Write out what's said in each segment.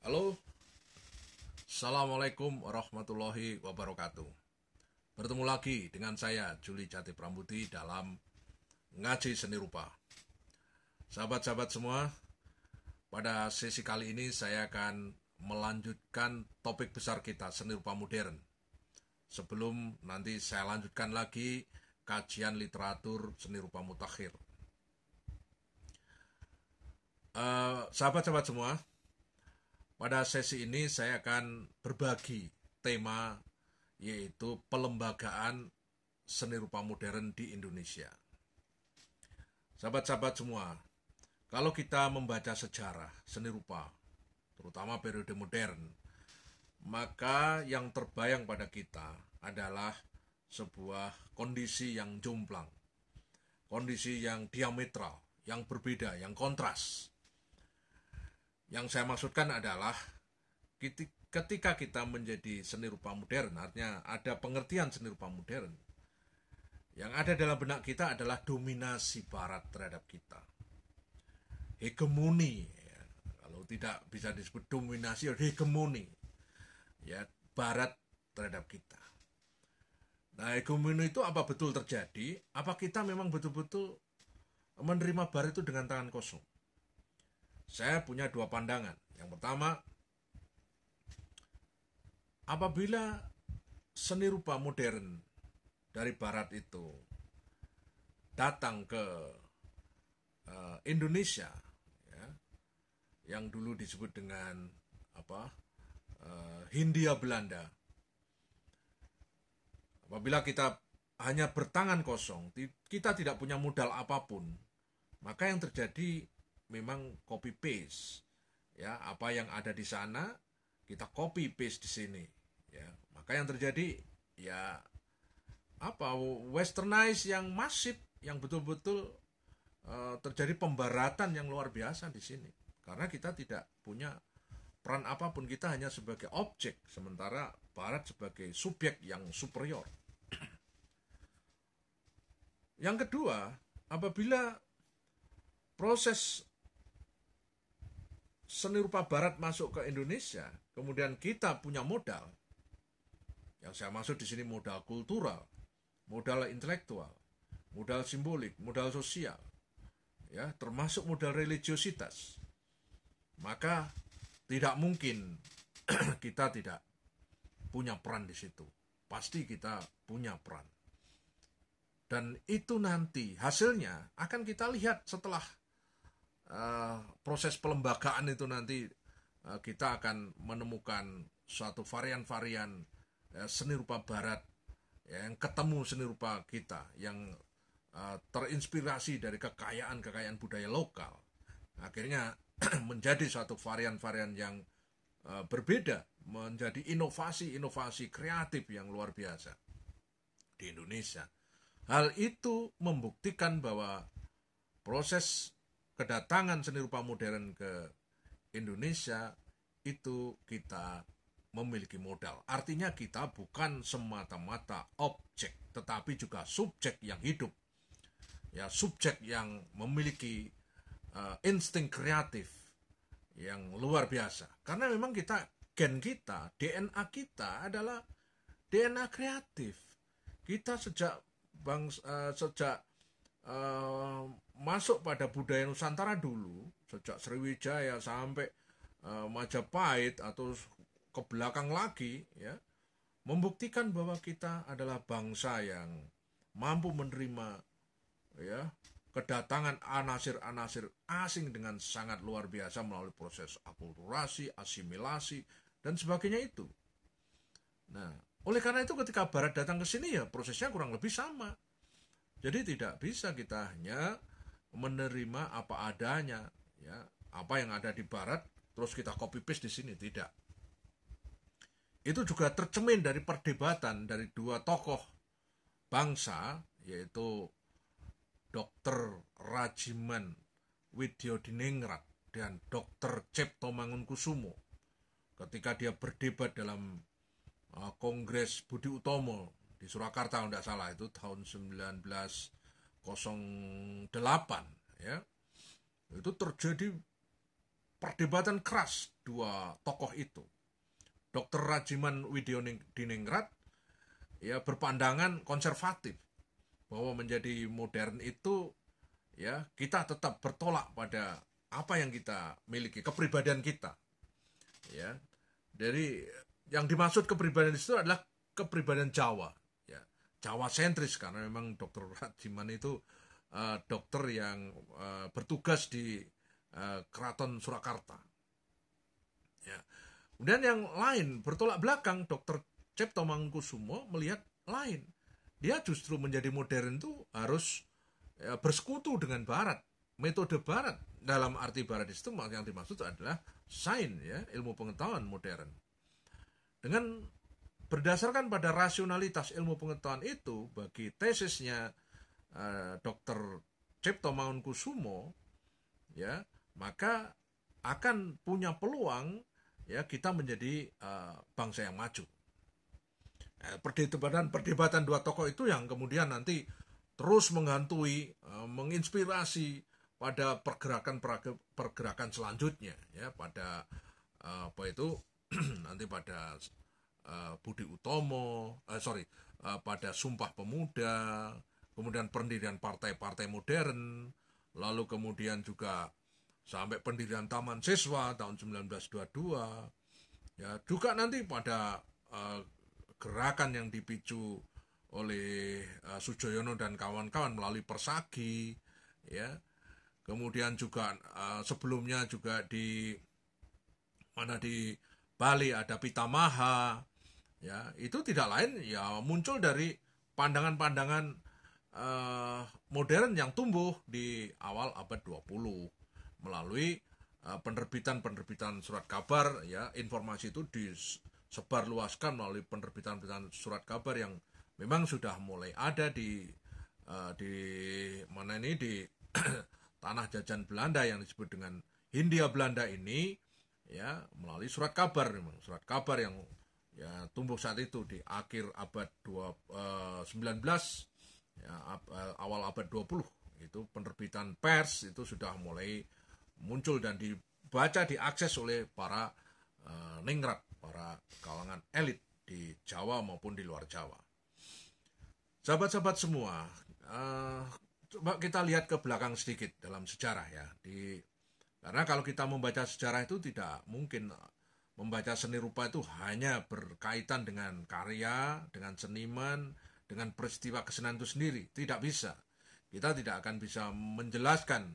Halo, Assalamualaikum warahmatullahi wabarakatuh. Bertemu lagi dengan saya, Juli Jati Prambuti, dalam Ngaji Seni Rupa. Sahabat-sahabat semua, pada sesi kali ini saya akan melanjutkan topik besar kita, seni rupa modern. Sebelum nanti saya lanjutkan lagi kajian literatur seni rupa mutakhir. Sahabat-sahabat semua, pada sesi ini saya akan berbagi tema yaitu pelembagaan seni rupa modern di Indonesia. Sahabat-sahabat semua, kalau kita membaca sejarah seni rupa, terutama periode modern, maka yang terbayang pada kita adalah sebuah kondisi yang jomplang, kondisi yang diametral, yang berbeda, yang kontras. Yang saya maksudkan adalah ketika kita menjadi seni rupa modern, artinya ada pengertian seni rupa modern, yang ada dalam benak kita adalah dominasi barat terhadap kita. Hegemoni, ya. Kalau tidak bisa disebut dominasi, hegemoni, ya, barat terhadap kita. Nah, hegemoni itu apa betul terjadi? Apa kita memang betul-betul menerima barat itu dengan tangan kosong? Saya punya dua pandangan. Yang pertama, apabila seni rupa modern dari barat itu datang ke Indonesia, ya, yang dulu disebut dengan Hindia Belanda. Apabila kita hanya bertangan kosong, kita tidak punya modal apapun, maka yang terjadi memang copy paste, ya, apa yang ada di sana kita copy paste di sini, ya. Maka yang terjadi ya westernize yang masif, yang betul-betul terjadi pembaratan yang luar biasa di sini, karena kita tidak punya peran apapun, kita hanya sebagai objek, sementara barat sebagai subjek yang superior. Yang kedua, apabila proses seni rupa barat masuk ke Indonesia, kemudian kita punya modal. Yang saya maksud di sini modal kultural, modal intelektual, modal simbolik, modal sosial, ya, termasuk modal religiositas. Maka tidak mungkin kita tidak punya peran di situ. Pasti kita punya peran. Dan itu nanti hasilnya akan kita lihat setelah proses pelembagaan itu nanti kita akan menemukan suatu varian-varian seni rupa barat, ya, yang ketemu seni rupa kita yang terinspirasi dari kekayaan budaya lokal, akhirnya menjadi suatu varian-varian yang berbeda, menjadi inovasi-inovasi kreatif yang luar biasa di Indonesia. Hal itu membuktikan bahwa proses kedatangan seni rupa modern ke Indonesia itu kita memiliki modal. Artinya kita bukan semata-mata objek, tetapi juga subjek yang hidup, ya, subjek yang memiliki insting kreatif yang luar biasa. Karena memang gen kita, DNA kita adalah DNA kreatif. Kita sejak masuk pada budaya Nusantara dulu, sejak Sriwijaya sampai Majapahit atau ke belakang lagi, ya, membuktikan bahwa kita adalah bangsa yang mampu menerima, ya, kedatangan anasir-anasir asing dengan sangat luar biasa melalui proses akulturasi, asimilasi, dan sebagainya itu. Nah, oleh karena itu ketika Barat datang ke sini, ya prosesnya kurang lebih sama. Jadi tidak bisa kita hanya menerima apa adanya, ya, apa yang ada di Barat terus kita copy paste di sini, tidak. Itu juga tercemin dari perdebatan dari dua tokoh bangsa, yaitu Dr. Rajiman Widyodiningrat dan Dr. Cipto Mangunkusumo, ketika dia berdebat dalam Kongres Budi Utomo di Surakarta, kalau tidak salah, itu tahun 1908, ya. Itu terjadi perdebatan keras dua tokoh itu. Dr. Rajiman Widodiningrat ya berpandangan konservatif bahwa menjadi modern itu ya kita tetap bertolak pada apa yang kita miliki, kepribadian kita. Ya. Dari yang dimaksud kepribadian itu adalah kepribadian Jawa, ya. Jawa sentris, karena memang Dr. Rajiman itu dokter yang bertugas di Keraton Surakarta. Ya. Kemudian yang lain bertolak belakang, Dr. Cipto Mangunkusumo melihat lain. Dia justru menjadi modern itu harus bersekutu dengan Barat, metode Barat. Dalam arti Barat itu yang dimaksud adalah sains, ya, ilmu pengetahuan modern. Dengan berdasarkan pada rasionalitas ilmu pengetahuan itu, bagi tesisnya Dr. Cipto Mangunkusumo, ya, maka akan punya peluang ya kita menjadi bangsa yang maju. Perdebatan dua tokoh itu yang kemudian nanti terus menghantui, menginspirasi pada pergerakan selanjutnya, ya, pada nanti pada Budi Utomo, pada Sumpah Pemuda, kemudian pendirian partai-partai modern, lalu kemudian juga sampai pendirian Taman Siswa tahun 1922, ya, juga nanti pada gerakan yang dipicu oleh Sujoyono dan kawan-kawan melalui Persagi, ya. Kemudian juga sebelumnya juga di Bali ada Pitamaha, ya, itu tidak lain ya muncul dari pandangan-pandangan modern yang tumbuh di awal abad 20 melalui penerbitan surat kabar, ya, informasi itu disebarluaskan melalui penerbitan surat kabar yang memang sudah mulai ada di tanah jajan Belanda yang disebut dengan Hindia Belanda ini, ya, melalui surat kabar yang ya tumbuh saat itu di akhir abad 19, ya, awal abad 20. Itu penerbitan pers itu sudah mulai muncul dan dibaca, diakses oleh para ningrat, para kalangan elit di Jawa maupun di luar Jawa. Sahabat-sahabat semua, coba kita lihat ke belakang sedikit dalam sejarah, ya. Karena kalau kita membaca sejarah itu tidak mungkin membaca seni rupa itu hanya berkaitan dengan karya, dengan seniman, dengan peristiwa kesenian itu sendiri. Tidak bisa. Kita tidak akan bisa menjelaskan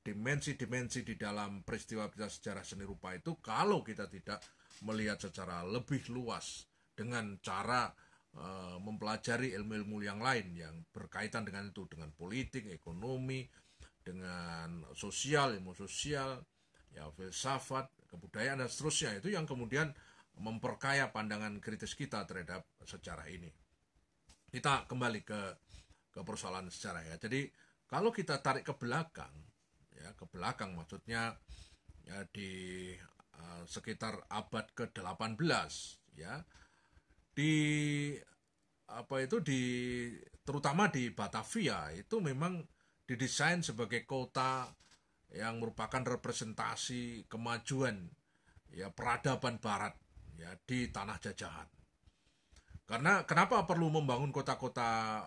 dimensi-dimensi di dalam peristiwa sejarah seni rupa itu kalau kita tidak melihat secara lebih luas dengan cara mempelajari ilmu-ilmu yang lain yang berkaitan dengan itu, dengan politik, ekonomi, dengan sosial, ilmu sosial, ya, filsafat, kebudayaan dan seterusnya. Itu yang kemudian memperkaya pandangan kritis kita terhadap sejarah ini. Kita kembali ke persoalan sejarah, ya. Jadi kalau kita tarik ke belakang, ya, ke belakang maksudnya ya di sekitar abad ke-18, ya, terutama di Batavia itu memang didesain sebagai kota yang merupakan representasi kemajuan, ya, peradaban Barat, ya, di tanah jajahan. Karena kenapa perlu membangun kota-kota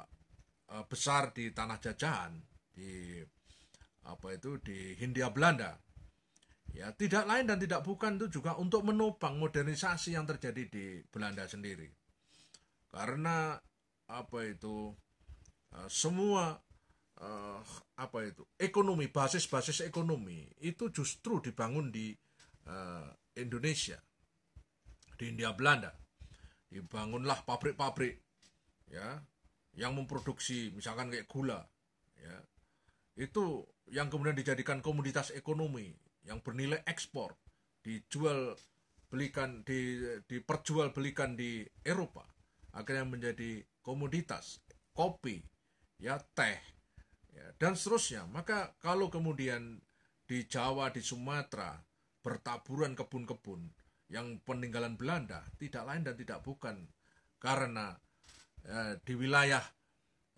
besar di tanah jajahan di Hindia Belanda? Ya, tidak lain dan tidak bukan itu juga untuk menopang modernisasi yang terjadi di Belanda sendiri. Karena semua ekonomi, basis ekonomi itu justru dibangun di Indonesia, di Hindia Belanda. Dibangunlah pabrik-pabrik, ya, yang memproduksi misalkan kayak gula, ya, itu yang kemudian dijadikan komoditas ekonomi yang bernilai ekspor, diperjualbelikan di Eropa, akhirnya menjadi komoditas kopi, ya, teh, ya, dan seterusnya. Maka kalau kemudian di Jawa, di Sumatera bertaburan kebun-kebun yang peninggalan Belanda, tidak lain dan tidak bukan karena di wilayah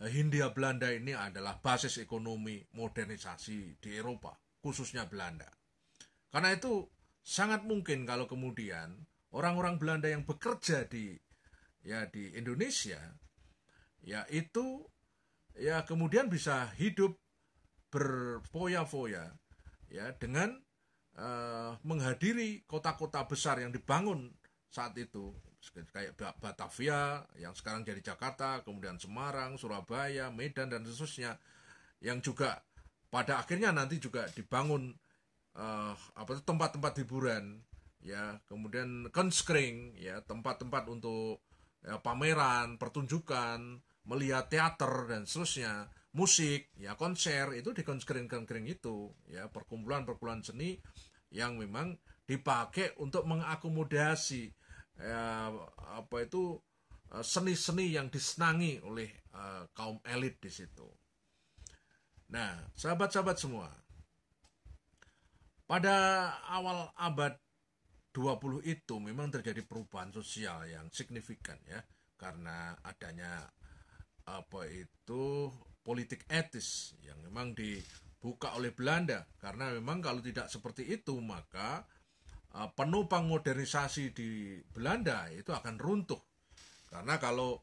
Hindia Belanda ini adalah basis ekonomi modernisasi di Eropa, khususnya Belanda. Karena itu sangat mungkin kalau kemudian orang-orang Belanda yang bekerja di Indonesia ya itu ya kemudian bisa hidup berfoya-foya ya dengan menghadiri kota-kota besar yang dibangun saat itu kayak Batavia yang sekarang jadi Jakarta, kemudian Semarang, Surabaya, Medan dan seterusnya yang juga pada akhirnya nanti juga dibangun tempat-tempat hiburan ya, kemudian Kunstkring ya, tempat-tempat untuk ya, pameran, pertunjukan, melihat teater dan seterusnya, musik ya, konser itu di Kunstkring itu ya, perkumpulan seni yang memang dipakai untuk mengakomodasi seni-seni yang disenangi oleh kaum elit di situ. Nah, sahabat-sahabat semua, pada awal abad 20 itu memang terjadi perubahan sosial yang signifikan ya, karena adanya politik etis yang memang dibuka oleh Belanda, karena memang kalau tidak seperti itu maka penopang modernisasi di Belanda itu akan runtuh, karena kalau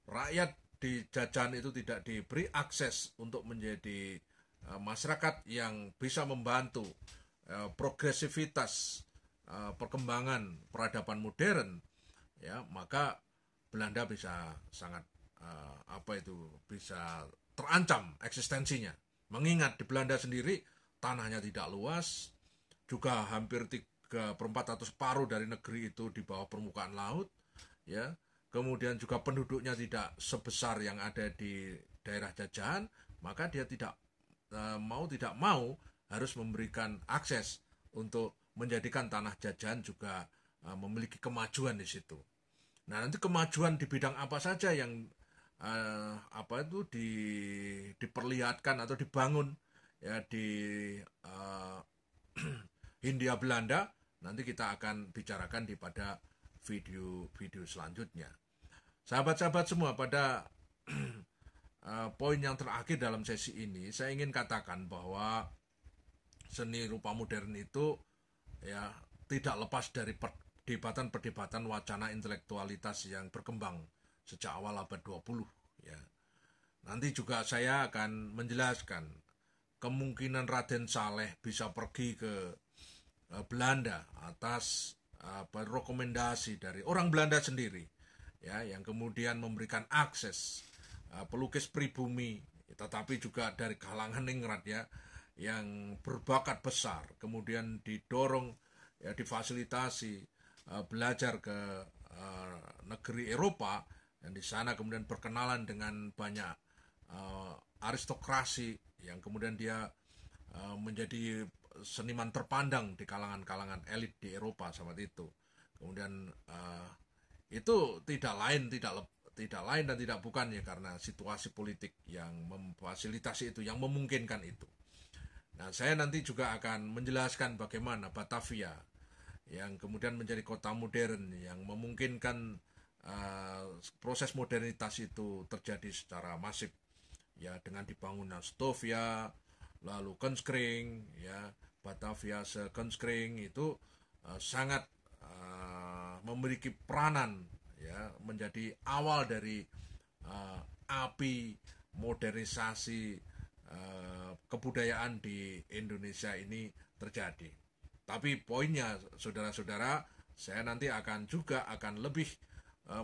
rakyat di jajahan itu tidak diberi akses untuk menjadi masyarakat yang bisa membantu progresivitas perkembangan peradaban modern ya, maka Belanda bisa sangat bisa terancam eksistensinya. Mengingat di Belanda sendiri tanahnya tidak luas, juga hampir 3/4 atau separuh dari negeri itu di bawah permukaan laut ya. Kemudian juga penduduknya tidak sebesar yang ada di daerah jajahan, maka dia tidak mau harus memberikan akses untuk menjadikan tanah jajahan juga memiliki kemajuan di situ. Nah, nanti kemajuan di bidang apa saja yang diperlihatkan atau dibangun ya di Hindia Belanda, nanti kita akan bicarakan pada video selanjutnya. Sahabat-sahabat semua, pada poin yang terakhir dalam sesi ini saya ingin katakan bahwa seni rupa modern itu ya tidak lepas dari perdebatan wacana intelektualitas yang berkembang sejak awal abad 20 ya. Nanti juga saya akan menjelaskan kemungkinan Raden Saleh bisa pergi ke Belanda atas rekomendasi dari orang Belanda sendiri ya, yang kemudian memberikan akses pelukis pribumi, tetapi juga dari kalangan ningrat ya, yang berbakat besar, kemudian didorong ya, difasilitasi belajar ke negeri Eropa, dan di sana kemudian berkenalan dengan banyak aristokrasi yang kemudian dia menjadi seniman terpandang di kalangan elit di Eropa saat itu. Kemudian itu tidak lain dan tidak bukan ya, karena situasi politik yang memfasilitasi itu, yang memungkinkan itu. Nah, saya nanti juga akan menjelaskan bagaimana Batavia yang kemudian menjadi kota modern yang memungkinkan proses modernitas itu terjadi secara masif ya, dengan dibangunnya Stovia, lalu Kunstkring ya, Batavia Kunstkring itu sangat memiliki peranan ya, menjadi awal dari api modernisasi kebudayaan di Indonesia ini terjadi. Tapi poinnya, saudara-saudara, saya nanti akan lebih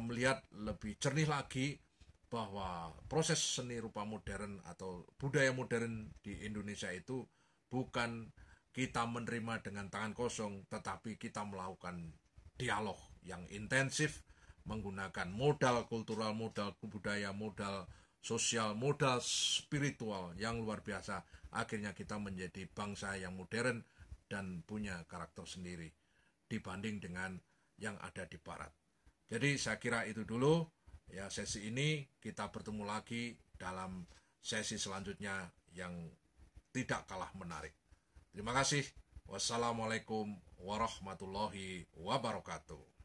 melihat lebih jernih lagi bahwa proses seni rupa modern atau budaya modern di Indonesia itu bukan kita menerima dengan tangan kosong, tetapi kita melakukan dialog yang intensif menggunakan modal kultural, modal budaya, modal sosial, modal spiritual yang luar biasa. Akhirnya kita menjadi bangsa yang modern dan punya karakter sendiri dibanding dengan yang ada di barat. Jadi saya kira itu dulu ya, sesi ini. Kita bertemu lagi dalam sesi selanjutnya yang tidak kalah menarik. Terima kasih. Wassalamualaikum warahmatullahi wabarakatuh.